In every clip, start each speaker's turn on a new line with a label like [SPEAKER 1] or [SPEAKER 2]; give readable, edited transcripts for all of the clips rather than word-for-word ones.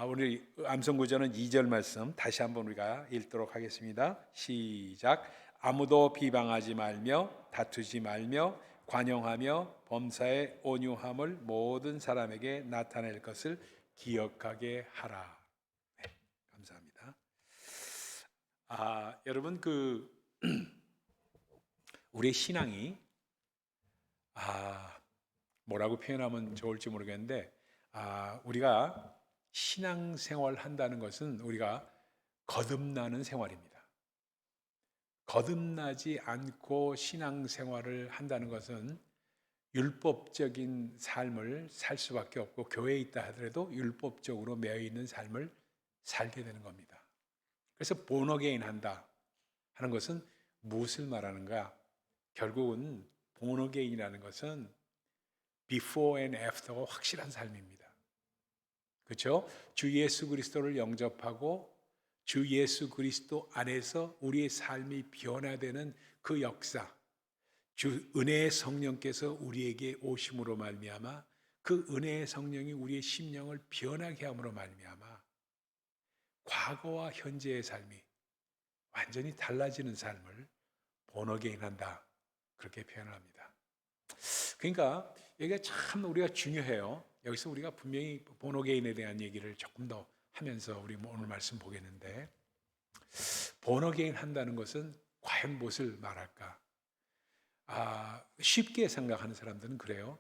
[SPEAKER 1] 우리 암송구절은 2절 말씀 다시 한번 우리가 읽도록 하겠습니다. 시작. 아무도 비방하지 말며 다투지 말며 관용하며 범사의 온유함을 모든 사람에게 나타낼 것을 기억하게 하라. 네, 감사합니다. 여러분 우리의 신앙이 뭐라고 표현하면 좋을지 모르겠는데 우리가 신앙생활 한다는 것은 우리가 거듭나는 생활입니다. 거듭나지 않고 신앙생활을 한다는 것은 율법적인 삶을 살 수밖에 없고 교회에 있다 하더라도 율법적으로 매여 있는 삶을 살게 되는 겁니다. 그래서 born again 한다 하는 것은 무엇을 말하는가? 결국은 born again이라는 것은 before and after가 확실한 삶입니다. 그렇죠? 주 예수 그리스도를 영접하고 주 예수 그리스도 안에서 우리의 삶이 변화되는 그 역사, 주 은혜의 성령께서 우리에게 오심으로 말미암아 그 은혜의 성령이 우리의 심령을 변하게 함으로 말미암아 과거와 현재의 삶이 완전히 달라지는 삶을 born again 한다, 그렇게 표현합니다. 그러니까 여기가 참 우리가 중요해요. 여기서 우리가 분명히 born again에 대한 얘기를 조금 더 하면서 우리 오늘 말씀 보겠는데, born again 한다는 것은 과연 무엇을 말할까? 쉽게 생각하는 사람들은 그래요.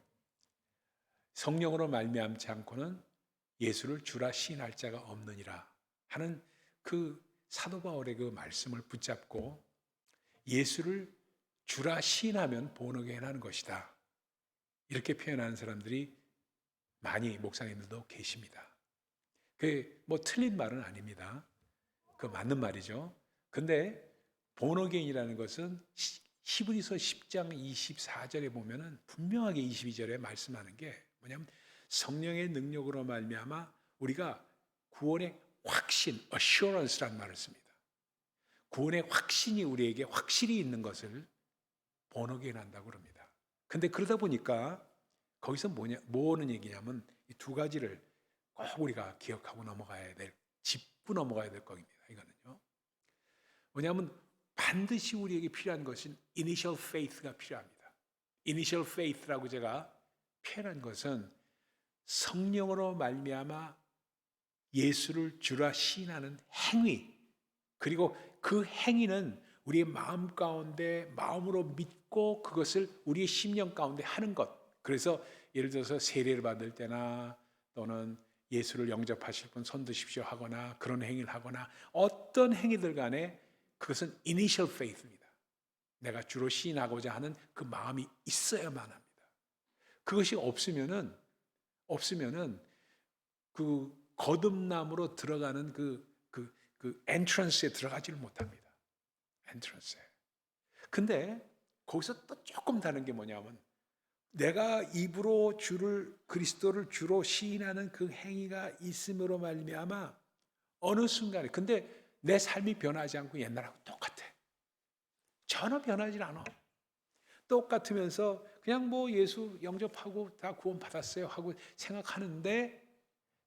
[SPEAKER 1] 성령으로 말미암지 않고는 예수를 주라 시인할 자가 없느니라 하는 그 사도 바울의 그 말씀을 붙잡고 예수를 주라 시인하면 born again 하는 것이다, 이렇게 표현하는 사람들이 많이 목사님들도 계십니다. 그게 뭐 틀린 말은 아닙니다. 그 맞는 말이죠. 근데 born again이라는 것은 히브리서 10장 24절에 보면은 분명하게 22절에 말씀하는 게 뭐냐면 성령의 능력으로 말미암아 우리가 구원의 확신, assurance라는 말을 씁니다. 구원의 확신이 우리에게 확실히 있는 것을 born again 한다고 그럽니다. 근데 그러다 보니까 거기서 뭐는 얘기냐면 이 두 가지를 꼭 우리가 기억하고 넘어가야 될, 짚고 넘어가야 될 겁니다. 이거는요. 뭐냐면 반드시 우리에게 필요한 것은 initial faith가 필요합니다. initial faith라고 제가 표현한 것은 성령으로 말미암아 예수를 주라 시인하는 행위, 그리고 그 행위는 우리의 마음 가운데 마음으로 믿고 그것을 우리의 심령 가운데 하는 것. 그래서 예를 들어서 세례를 받을 때나 또는 예수를 영접하실 분 손 드십시오 하거나 그런 행위를 하거나 어떤 행위들 간에 그것은 initial faith입니다. 내가 주로 시인하고자 하는 그 마음이 있어야만 합니다. 그것이 없으면은 그 거듭남으로 들어가는 그 엔트런스에 들어가지를 못합니다. 엔트런스에. 근데 거기서 또 조금 다른 게 뭐냐면 내가 입으로 그리스도를 주로 시인하는 그 행위가 있음으로 말미암아 어느 순간에, 근데 내 삶이 변하지 않고 옛날하고 똑같아. 전혀 변하지 않아. 똑같으면서 그냥 뭐 예수 영접하고 다 구원 받았어요 하고 생각하는데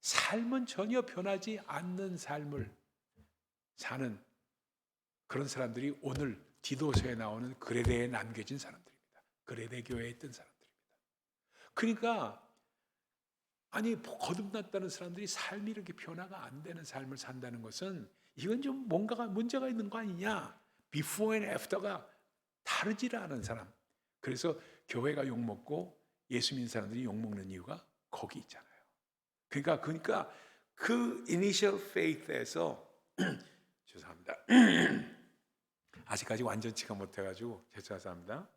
[SPEAKER 1] 삶은 전혀 변하지 않는 삶을 사는 그런 사람들이 오늘 디도서에 나오는 그레데에 남겨진 사람들입니다. 그레데 교회에 있던 사람들입니다. 그러니까 거듭났다는 사람들이 삶이 이렇게 변화가 안 되는 삶을 산다는 것은 이건 좀 뭔가가 문제가 있는 거 아니냐. Before and after가 다르지를 않은 사람. 그래서 교회가 욕먹고 예수 믿는 사람들이 욕먹는 이유가 거기 있잖아요. 그러니까 그 initial faith에서 죄송합니다. 아직까지 완전치가 못해가지고 죄송합니다.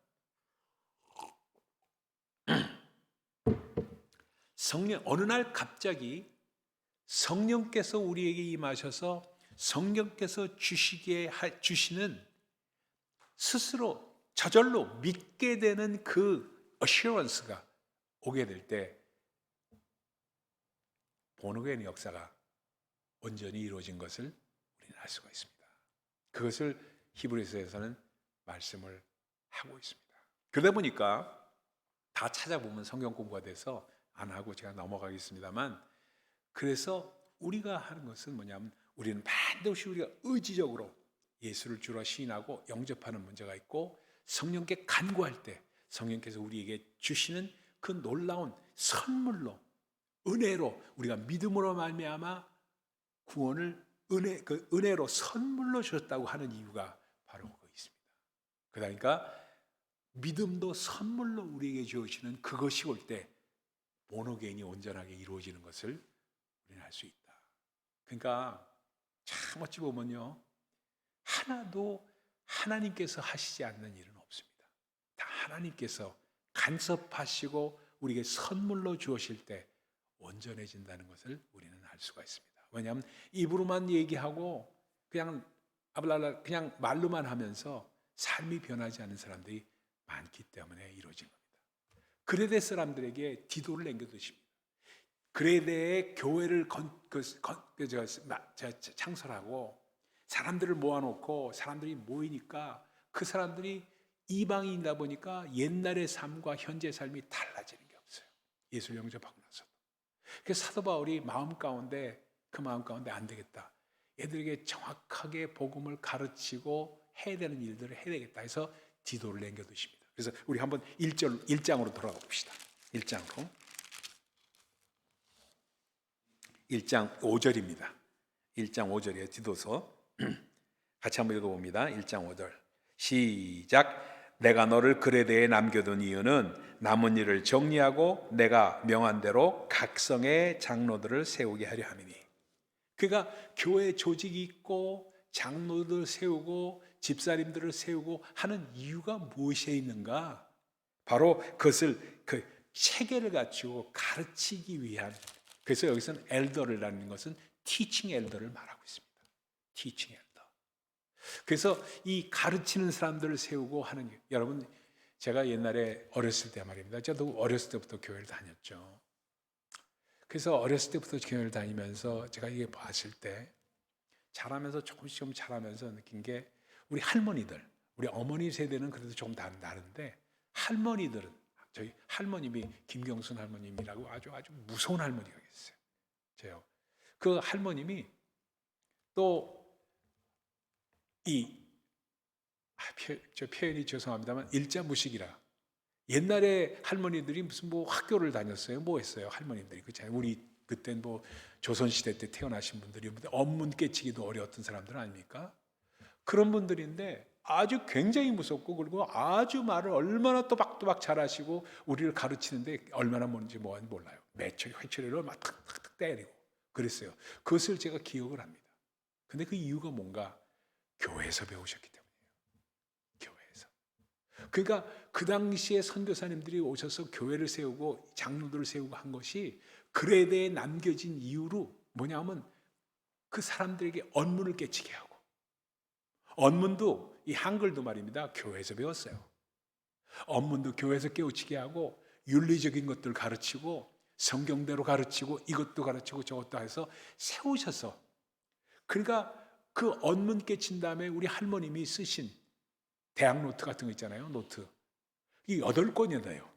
[SPEAKER 1] 어느 날 갑자기 성령께서 우리에게 임하셔서 성령께서 주시는 스스로 저절로 믿게 되는 그 assurance가 오게 될 때 born again의 역사가 온전히 이루어진 것을 우리는 알 수가 있습니다. 그것을 히브리서에서는 말씀을 하고 있습니다. 그러다 보니까 다 찾아보면 성경 공부가 돼서 안 하고 제가 넘어가겠습니다만, 그래서 우리가 하는 것은 뭐냐면 우리는 반드시 우리가 의지적으로 예수를 주로 시인하고 영접하는 문제가 있고 성령께 간구할 때 성령께서 우리에게 주시는 그 놀라운 선물로 은혜로 우리가 믿음으로 말미암아 구원을 그 은혜로 선물로 주셨다고 하는 이유가 바로 거기 있습니다. 그러니까 믿음도 선물로 우리에게 주어지는 그것이 올 때 모노게인이 온전하게 이루어지는 것을 우리는 알 수 있다. 그러니까 참 어찌 보면요, 하나도 하나님께서 하시지 않는 일은 없습니다. 다 하나님께서 간섭하시고 우리에게 선물로 주어질 때 온전해진다는 것을 우리는 알 수가 있습니다. 왜냐하면 입으로만 얘기하고 그냥 그냥 말로만 하면서 삶이 변하지 않는 사람들이 많기 때문에 이루어진 겁니다. 그레데 사람들에게 디도를 남겨두십니다. 그레데의 교회를 창설하고 사람들을 모아놓고 사람들이 모이니까 그 사람들이 이방인이다 보니까 옛날의 삶과 현재 삶이 달라지는 게 없어요. 예수를 영접하고 나서. 그래서 사도 바울이 마음 가운데 안 되겠다. 애들에게 정확하게 복음을 가르치고 해야 되는 일들을 해야 되겠다 해서 디도를 남겨두십니다. 그래서 우리 한번 1장으로 돌아가 봅시다. 1장으로. 1장 5절입니다. 1장 5절이에요. 디도서. 같이 한번 읽어봅니다. 1장 5절. 시작. 내가 너를 그레데에 남겨둔 이유는 남은 일을 정리하고 내가 명한 대로 각성의 장로들을 세우게 하려 함이니. 그러니까 교회 조직이 있고 장로들 세우고 집사님들을 세우고 하는 이유가 무엇에 있는가? 바로 그것을 그 체계를 갖추고 가르치기 위한. 그래서 여기서는 엘더라는 것은 티칭 엘더를 말하고 있습니다. 티칭 엘더. 그래서 이 가르치는 사람들을 세우고 하는 게, 여러분 제가 옛날에 어렸을 때 말입니다. 저도 어렸을 때부터 교회를 다녔죠. 그래서 어렸을 때부터 교회를 다니면서 제가 이게 봤을 때 자라면서 조금씩 자라면서 느낀 게 우리 할머니들, 우리 어머니 세대는 그래도 조금 다른데 할머니들은 저희 할머님이 김경순 할머님이라고 아주 무서운 할머니가 계세요. 그 할머님이 또 저 표현이 죄송합니다만 일자무식이라. 옛날에 할머니들이 무슨 뭐 학교를 다녔어요. 뭐 했어요? 할머님들이. 그렇잖아요. 우리 그땐 뭐 조선시대 때 태어나신 분들이 언문 깨치기도 어려웠던 사람들 아닙니까? 그런 분들인데 아주 굉장히 무섭고 그리고 아주 말을 얼마나 또박또박 잘하시고 우리를 가르치는데 얼마나 뭔지 몰라요. 매철이 회초리를 막 탁탁탁 때리고 그랬어요. 그것을 제가 기억을 합니다. 근데 그 이유가 뭔가? 교회에서 배우셨기 때문이에요. 교회에서. 그러니까 그 당시에 선교사님들이 오셔서 교회를 세우고 장로들을 세우고 한 것이 그레데에 남겨진 이유로 뭐냐면 그 사람들에게 언문을 깨치게 하고, 언문도 이 한글도 말입니다. 교회에서 배웠어요. 언문도 교회에서 깨우치게 하고 윤리적인 것들 가르치고 성경대로 가르치고 이것도 가르치고 저것도 해서 세우셔서, 그러니까 그 언문 깨친 다음에 우리 할머님이 쓰신 대학 노트 같은 거 있잖아요. 노트. 이 8권이나요.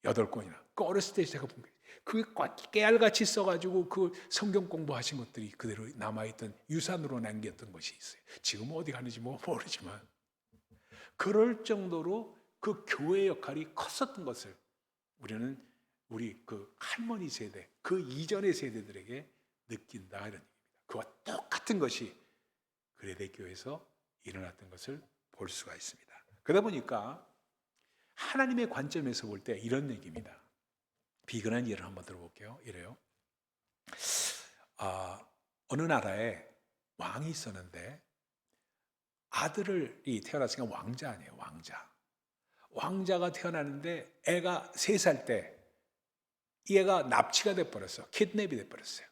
[SPEAKER 1] 8권이나. 그 어렸을 때 제가 본 게 그게 깨알같이 써가지고 그 성경 공부하신 것들이 그대로 남아있던 유산으로 남겼던 것이 있어요. 지금 어디 가는지 모르지만 그럴 정도로 그 교회 역할이 컸었던 것을 우리는 우리 그 할머니 세대, 그 이전의 세대들에게 느낀다 이런 얘기입니다. 그와 똑같은 것이 그레데 교회에서 일어났던 것을 볼 수가 있습니다. 그러다 보니까 하나님의 관점에서 볼 때 이런 얘기입니다. 비근한 예를 한번 들어볼게요. 이래요. 어느 나라에 왕이 있었는데 아들이 태어났으니까 왕자 아니에요. 왕자가 태어나는데 애가 3살 때 이 애가 납치가 돼버렸어. 킷냅이 돼버렸어요.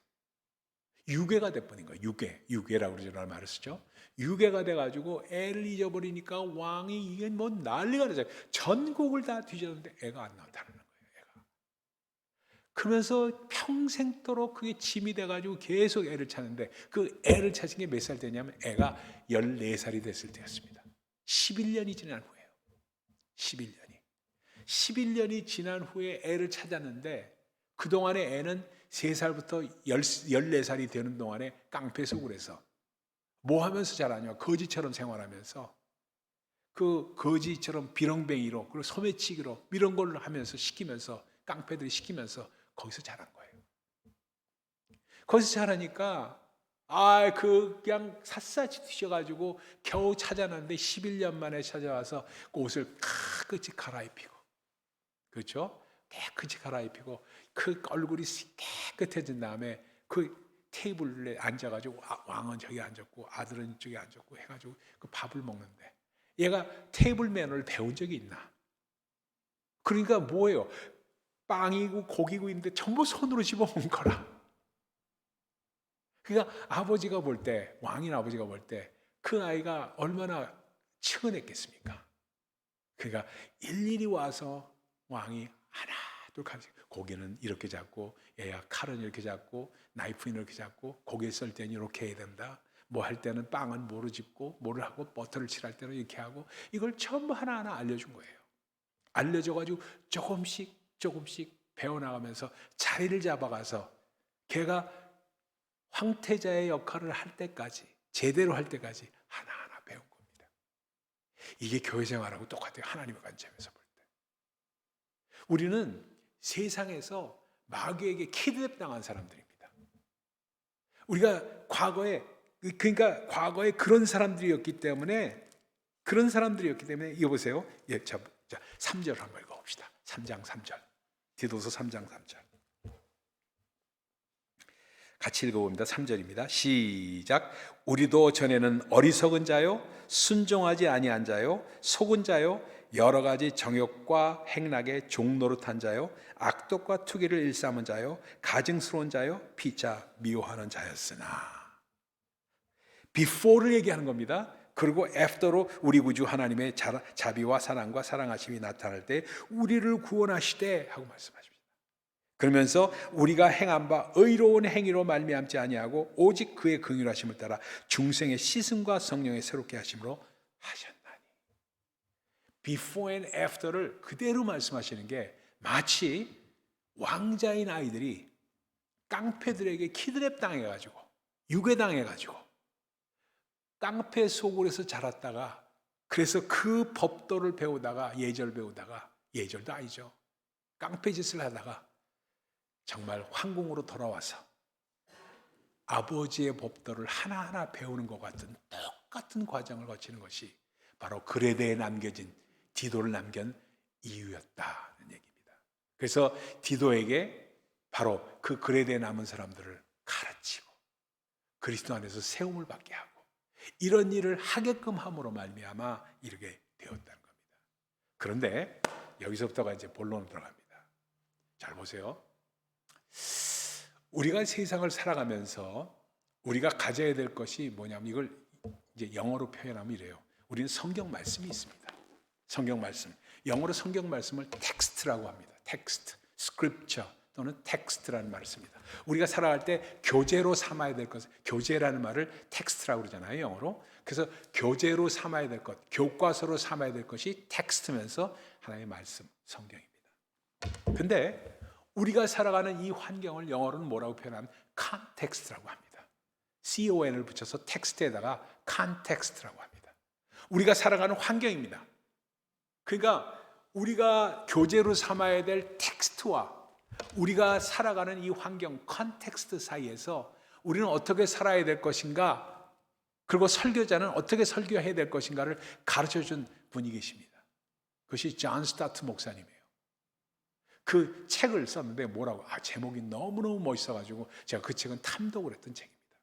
[SPEAKER 1] 유괴가 돼버린 거예요. 유괴라고 그러죠. 말을 쓰죠. 유괴가 돼가지고 애를 잊어버리니까 왕이 이게 뭐 난리가 나죠. 전국을 다 뒤졌는데 애가 안 나타나는 거예요. 애가. 그러면서 평생도록 그게 짐이 돼가지고 계속 애를 찾는데 그 애를 찾은 게 몇 살 때냐면 애가 14살이 됐을 때였습니다. 11년이 지난 후에요. 11년이 지난 후에 애를 찾았는데 그동안에 애는 3살부터 14살이 되는 동안에 깡패 속을 해서 뭐 하면서 자라냐? 거지처럼 생활하면서 그 거지처럼 비렁뱅이로 그리고 소매치기로 이런 걸 하면서 시키면서 깡패들이 시키면서 거기서 자란 거예요. 거기서 자라니까 그냥 샅샅이 뒤져가지고 겨우 찾아놨는데 11년 만에 찾아와서 그 옷을 깨끗이 갈아입히고, 그렇죠? 깨끗이 갈아입히고 그 얼굴이 깨끗해진 다음에 그 테이블에 앉아가지고 왕은 저기 앉았고 아들은 이쪽에 앉았고 해가지고 그 밥을 먹는데 얘가 테이블 매너를 배운 적이 있나? 그러니까 뭐예요? 빵이고 고기고 있는데 전부 손으로 집어먹은 거라. 그러니까 아버지가 볼 때, 왕인 아버지가 볼 때 그 아이가 얼마나 측은했겠습니까? 그러니까 일일이 와서 왕이 하나 둘 고기는 이렇게 잡고, 얘야 칼은 이렇게 잡고, 나이프는 이렇게 잡고, 고기 썰 때는 이렇게 해야 된다. 뭐 할 때는 빵은 뭐로 집고, 뭐를 하고, 버터를 칠할 때는 이렇게 하고, 이걸 전부 하나하나 알려준 거예요. 알려줘가지고 조금씩 배워나가면서 자리를 잡아가서 걔가 황태자의 역할을 할 때까지, 제대로 할 때까지 하나하나 배운 겁니다. 이게 교회 생활하고 똑같아요. 하나님의 관점에서 볼 때. 우리는 세상에서 마귀에게 키드냅 당한 사람들입니다. 우리가 과거에 그런 사람들이었기 때문에 이거 보세요. 예, 자, 3절 한번 읽어봅시다. 3장 3절. 디도서 3장 3절. 같이 읽어봅니다. 3절입니다. 시작. 우리도 전에는 어리석은 자요, 순종하지 아니한 자요, 속은 자요, 여러 가지 정욕과 행락의 종노릇한 자요, 악독과 투기를 일삼은 자요, 가증스러운 자요, 피차 미워하는 자였으나. before를 얘기하는 겁니다. 그리고 after로 우리 구주 하나님의 자비와 사랑과 사랑하심이 나타날 때 우리를 구원하시되 하고 말씀하십니다. 그러면서 우리가 행한 바 의로운 행위로 말미암지 아니하고 오직 그의 긍휼하심을 따라 중생의 씻음과 성령의 새롭게 하심으로 하셨나니. Before and after를 그대로 말씀하시는 게 마치 왕자인 아이들이 깡패들에게 키드냅 당해가지고 유괴당해가지고 깡패 소굴에서 자랐다가 그래서 그 법도를 배우다가 예절도 아니죠. 깡패 짓을 하다가 정말 황궁으로 돌아와서 아버지의 법도를 하나하나 배우는 것 같은 똑같은 과정을 거치는 것이 바로 그레데에 남겨진 디도를 남긴 이유였다는 얘기입니다. 그래서 디도에게 바로 그 그레데에 남은 사람들을 가르치고 그리스도 안에서 세움을 받게 하고 이런 일을 하게끔 함으로 말미암아 이르게 되었다는 겁니다. 그런데 여기서부터가 이제 본론으로 들어갑니다. 잘 보세요. 우리가 세상을 살아가면서 우리가 가져야 될 것이 뭐냐면 이걸 이제 영어로 표현하면 이래요. 우리는 성경 말씀이 있습니다. 성경 말씀. 영어로 성경 말씀을 텍스트라고 합니다. 텍스트, 스크립처 또는 텍스트라는 말을 씁니다. 우리가 살아갈 때 교재로 삼아야 될 것, 교재라는 말을 텍스트라고 그러잖아요, 영어로. 그래서 교재로 삼아야 될 것, 교과서로 삼아야 될 것이 텍스트면서 하나님의 말씀, 성경입니다. 근데 우리가 살아가는 이 환경을 영어로는 뭐라고 표현하면 컨텍스트라고 합니다. con을 붙여서 텍스트에다가 컨텍스트라고 합니다. 우리가 살아가는 환경입니다. 그러니까 우리가 교재로 삼아야 될 텍스트와 우리가 살아가는 이 환경, 컨텍스트 사이에서 우리는 어떻게 살아야 될 것인가, 그리고 설교자는 어떻게 설교해야 될 것인가를 가르쳐준 분이 계십니다. 그것이 존 스타트 목사님이에요. 그 책을 썼는데 뭐라고? 제목이 너무너무 멋있어가지고 제가 그 책은 탐독을 했던 책입니다.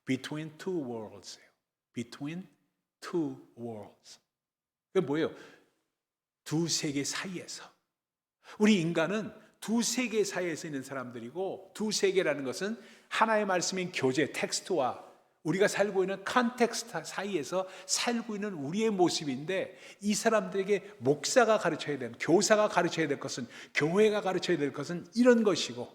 [SPEAKER 1] Between Two Worlds예요. Between Two Worlds. 그게 뭐예요? 두 세계 사이에서. 우리 인간은 두 세계 사이에서 있는 사람들이고, 두 세계라는 것은 하나의 말씀인 교재, 텍스트와 우리가 살고 있는 컨텍스트 사이에서 살고 있는 우리의 모습인데, 이 사람들에게 목사가 가르쳐야 되는, 교사가 가르쳐야 될 것은, 교회가 가르쳐야 될 것은 이런 것이고,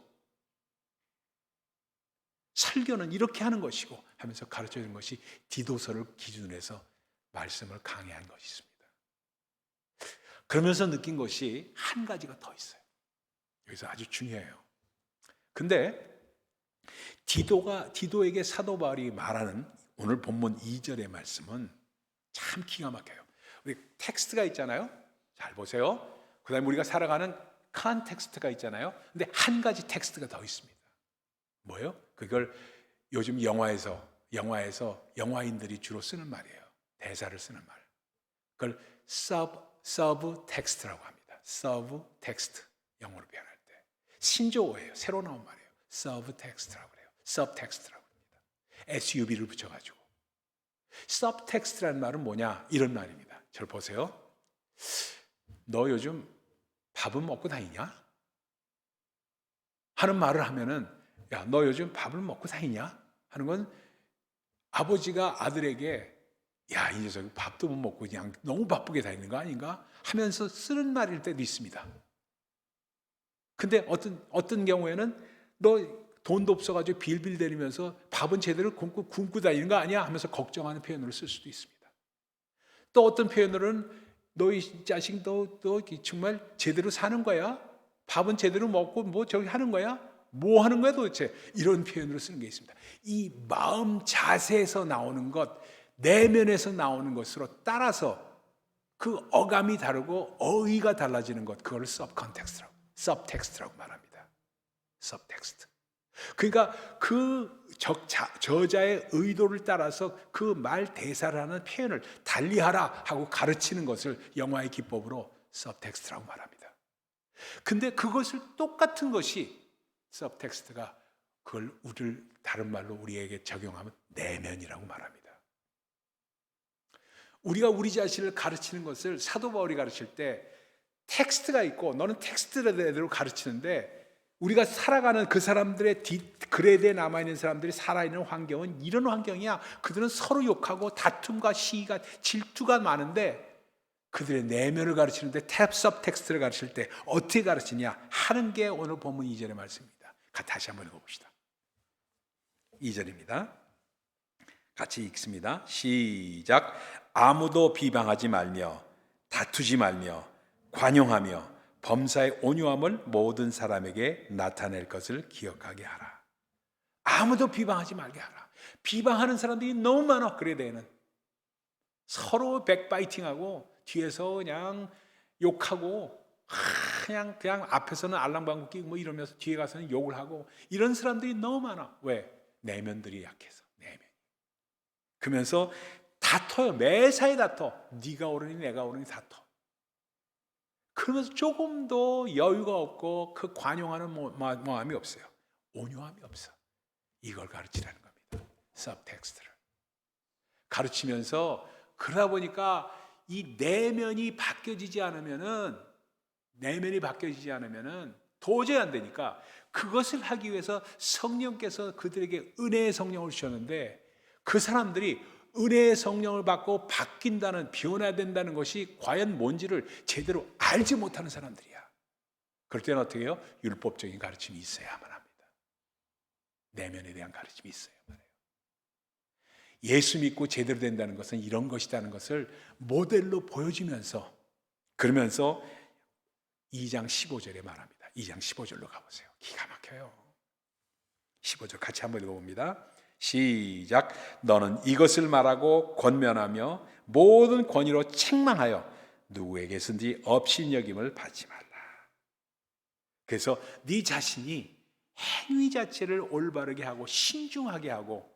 [SPEAKER 1] 설교는 이렇게 하는 것이고 하면서 가르쳐야 되는 것이 디도서를 기준으로 해서 말씀을 강해한 것이 있습니다. 그러면서 느낀 것이 한 가지가 더 있어요. 여기서 아주 중요해요. 근데 디도에게 사도 바울이 말하는 오늘 본문 2절의 말씀은 참 기가 막혀요. 우리 텍스트가 있잖아요. 잘 보세요. 그다음에 우리가 살아가는 컨텍스트가 있잖아요. 근데 한 가지 텍스트가 더 있습니다. 뭐예요? 그걸 요즘 영화에서 영화인들이 주로 쓰는 말이에요. 대사를 쓰는 말. 그걸 서브 텍스트라고 합니다. 서브 텍스트, 영어로 표현할 때 신조어예요. 새로 나온 말이에요. 서브 텍스트라고 그래요. 서브 텍스트라고 합니다. SUV를 붙여가지고. 서브 텍스트라는 말은 뭐냐? 이런 말입니다. 잘 보세요. 너 요즘 밥은 먹고 다니냐? 하는 말을 하면은, 야, 너 요즘 밥을 먹고 다니냐? 하는 건 아버지가 아들에게, 야, 이 녀석이 밥도 못 먹고 그냥 너무 바쁘게 다니는 거 아닌가? 하면서 쓰는 말일 때도 있습니다. 근데 어떤 경우에는 너 돈도 없어가지고 빌빌대리면서 밥은 제대로 굶고 다니는 거 아니야? 하면서 걱정하는 표현으로 쓸 수도 있습니다. 또 어떤 표현으로는 너 이 자식 너 정말 제대로 사는 거야? 밥은 제대로 먹고 뭐 저기 하는 거야? 뭐 하는 거야 도대체? 이런 표현으로 쓰는 게 있습니다. 이 마음 자세에서 나오는 것, 내면에서 나오는 것으로 따라서 그 어감이 다르고 어휘가 달라지는 것, 그걸 서브텍스트라고 말합니다. 서브텍스트. 그러니까 그 저자의 의도를 따라서 그 말 대사를 하는 표현을 달리하라 하고 가르치는 것을 영화의 기법으로 서브텍스트라고 말합니다. 근데 그것을 똑같은 것이 서브텍스트가 그걸 다른 말로 우리에게 적용하면 내면이라고 말합니다. 우리가 우리 자신을 가르치는 것을 사도 바울이 가르칠 때 텍스트가 있고 너는 텍스트대로 가르치는데 우리가 살아가는 그 사람들의 그레드에 남아있는 사람들이 살아있는 환경은 이런 환경이야. 그들은 서로 욕하고 다툼과 시기가 질투가 많은데 그들의 내면을 가르치는데 서브텍스트를 가르칠 때 어떻게 가르치냐 하는 게 오늘 본문 2절의 말씀입니다. 다시 한번 읽어봅시다. 2절입니다. 같이 읽습니다. 시작. 아무도 비방하지 말며 다투지 말며 관용하며 범사의 온유함을 모든 사람에게 나타낼 것을 기억하게 하라. 아무도 비방하지 말게 하라. 비방하는 사람들이 너무 많아. 그레데에는 서로 백바이팅하고 뒤에서 그냥 욕하고 그냥 앞에서는 알랑방구 끼고 뭐 이러면서 뒤에 가서는 욕을 하고 이런 사람들이 너무 많아. 왜? 내면들이 약해서. 내면. 그러면서 다퉈요. 매사에 다퉈. 네가 옳으니 내가 옳으니 다퉈. 그러면서 조금도 여유가 없고 그 관용하는 마음이 없어요. 온유함이 없어. 이걸 가르치라는 겁니다. 서브텍스트를 가르치면서 그러다 보니까 이 내면이 바뀌어지지 않으면은 도저히 안 되니까 그것을 하기 위해서 성령께서 그들에게 은혜의 성령을 주셨는데 그 사람들이 은혜의 성령을 받고 바뀐다는, 변화해야 된다는 것이 과연 뭔지를 제대로 알지 못하는 사람들이야. 그럴 때는 어떻게 해요? 율법적인 가르침이 있어야만 합니다. 내면에 대한 가르침이 있어야만 해요. 예수 믿고 제대로 된다는 것은 이런 것이라는 것을 모델로 보여주면서 그러면서 2장 15절에 말합니다. 2장 15절로 가보세요. 기가 막혀요. 15절 같이 한번 읽어봅니다. 시작. 너는 이것을 말하고 권면하며 모든 권위로 책망하여 누구에게선지 업신여김을 받지 말라. 그래서 네 자신이 행위 자체를 올바르게 하고 신중하게 하고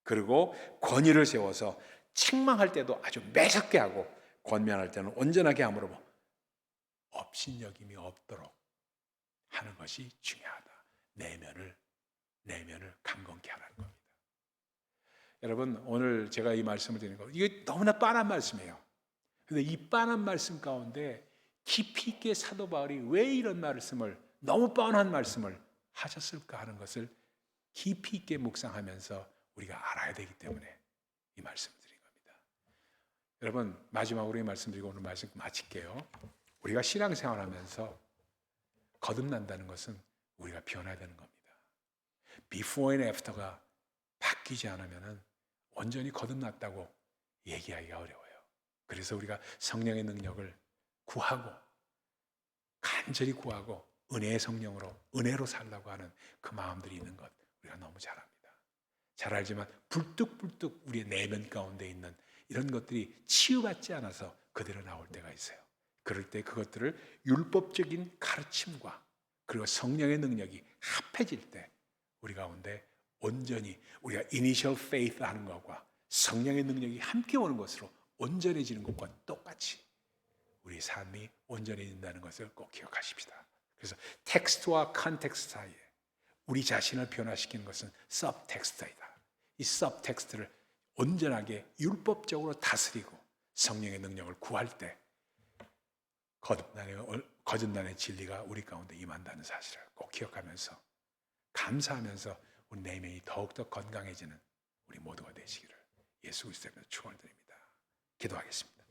[SPEAKER 1] 그리고 권위를 세워서 책망할 때도 아주 매섭게 하고 권면할 때는 온전하게 함으로 업신여김이 없도록 하는 것이 중요하다. 내면을 강건케 하라는 겁니다. 여러분 오늘 제가 이 말씀을 드리는 거 이게 너무나 빤한 말씀이에요. 그런데 이 빤한 말씀 가운데 깊이 있게 사도 바울이 왜 이런 말씀을 너무 뻔한 말씀을 하셨을까 하는 것을 깊이 있게 묵상하면서 우리가 알아야 되기 때문에 이 말씀을 드린 겁니다. 여러분 마지막으로 이 말씀드리고 오늘 말씀 마칠게요. 우리가 신앙생활하면서 거듭난다는 것은 우리가 변화해야 되는 겁니다. Before and after가 바뀌지 않으면 온전히 거듭났다고 얘기하기가 어려워요. 그래서 우리가 성령의 능력을 구하고 간절히 구하고 은혜의 성령으로 은혜로 살라고 하는 그 마음들이 있는 것 우리가 너무 잘 압니다. 잘 알지만 불뚝불뚝 우리의 내면 가운데 있는 이런 것들이 치유받지 않아서 그대로 나올 때가 있어요. 그럴 때 그것들을 율법적인 가르침과 그리고 성령의 능력이 합해질 때 우리 가운데 온전히 우리가 이니셜 페이스 하는 것과 성령의 능력이 함께 오는 것으로 온전해지는 것과 똑같이 우리 삶이 온전해진다는 것을 꼭 기억하십시다. 그래서 텍스트와 컨텍스트 사이에 우리 자신을 변화시키는 것은 서브텍스트이다. 이 서브텍스트를 온전하게 율법적으로 다스리고 성령의 능력을 구할 때 거듭남의 진리가 우리 가운데 임한다는 사실을 꼭 기억하면서 감사하면서 우리 내면이 더욱더 건강해지는 우리 모두가 되시기를 예수 그리스도의 이름으로 축원드립니다. 기도하겠습니다.